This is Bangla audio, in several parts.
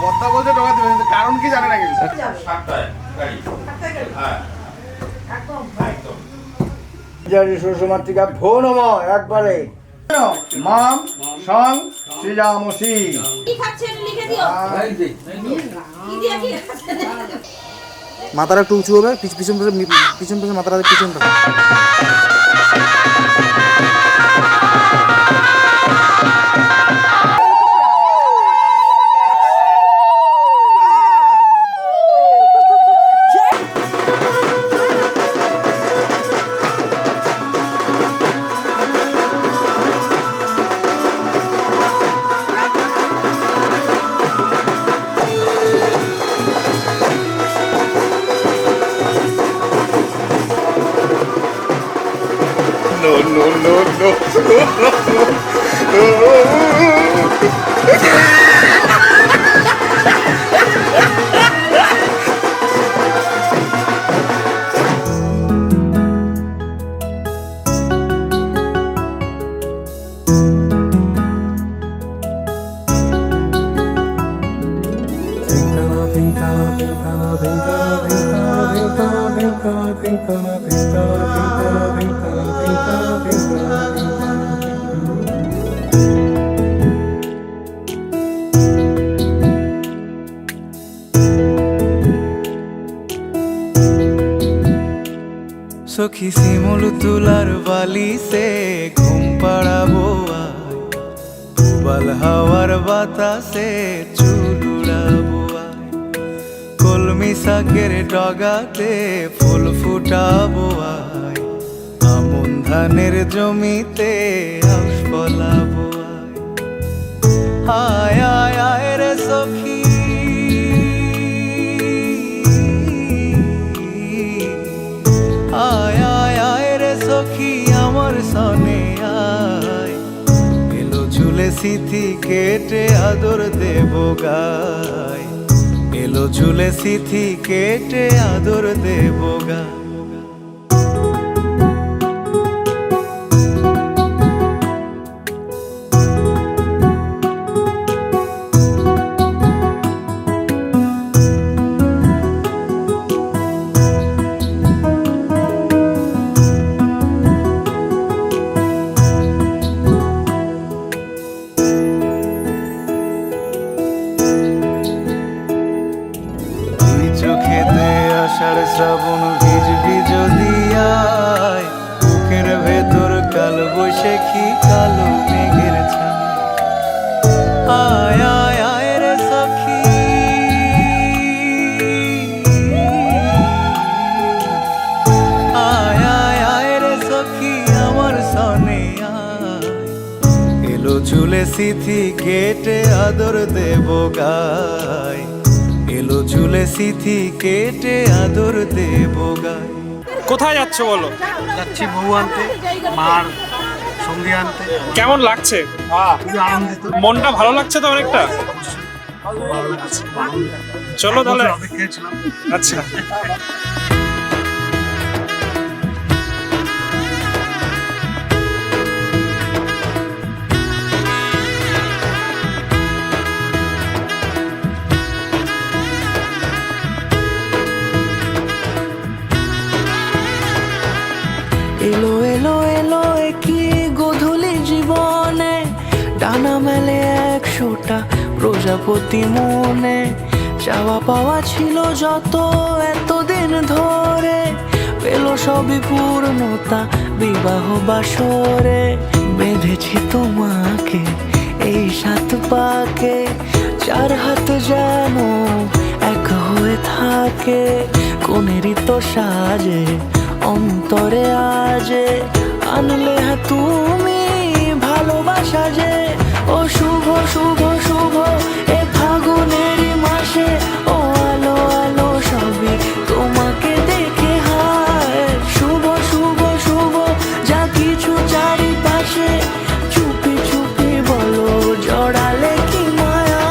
পদ্মা বলতে টোকা দেবে কিন্তু কারণ কি জানে না কিন্তু। শ্বশুরমাতৃকা ভো নম একবারে মাম সং শ্রীরামসি। মাথাটা একটু উঁচু হবে, পিছন পিছন মাথাটা পিছনটা। সখী শিমুল তুলার বালি সে ঘুম পাড়াবো আয়, উবাল হাওয়ার বাতাসে চুল উড়াবো আয়, কলমি শাকের ডগাতে ফুল ফুটাবো আয়, আমন ধানের জমিতে আউশ ফলাবো আয়, আয় আয় রে সখী আয় আয় আয় রে সখী আমার সনে আয়, এলো ঝুলে সিথি কেটে আদর দেব গায়, এলো ঝুলে সিথি কেটে আদর দেব গায়। আষাঢ় শ্রাবণ ভিজবি যদি আয়, বুকের ভেতর কাল বৈশাখী কালো মেঘের ছায়, আয় আয় আয় রে সখী আয় আয় আয় রে সখী আমার সনে আয়, এলো ঝুলে সিথি কেটে আদর দেব গায়, এলো ঝুলে সিথি কেটে আদর দেব গায়। কোথায় যাচ্ছ বলো? যাচ্ছি বউ আনতে, মার সঙ্গী আনতে। কেমন লাগছে? খুবই আনন্দিত। মনটা ভালো লাগছে তো অনেকটা? চলো তাহলে। অপেক্ষায় ছিলাম। আচ্ছা এলো এলো এলো কি গোধূলি জীবনে, ডানা মেলে 100টা প্রজাপতি মনে, চাওয়া পাওয়া ছিল যত এতদিন ধরে, পেল সবই পূর্ণতা বিবাহ বাসরে, বেঁধেছি তোমাকে এই 7 পাকে, 4 হাত যেন এক হয়ে থাকে, কোনেরই তো সাজে অন্তরে আজে, আনলে তুমি ভালোবাসা যে, ও শুভ শুভ শুভ এ ফাগুনেরই মাসে, ও আলো আলো সবই তোমাকে দেখে হায়, শুভ শুভ শুভ যা কিছু চারিপাশে, চুপি চুপি বলো জড়ালে কি মায়া।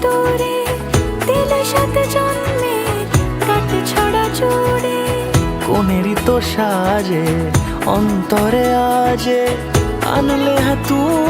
তোরে দিলে সাথে জন্মে কাট ছড়া জুড়ে কোনেরই তো সাজে অন্তরে আজে আনলে হ্যাঁ তুই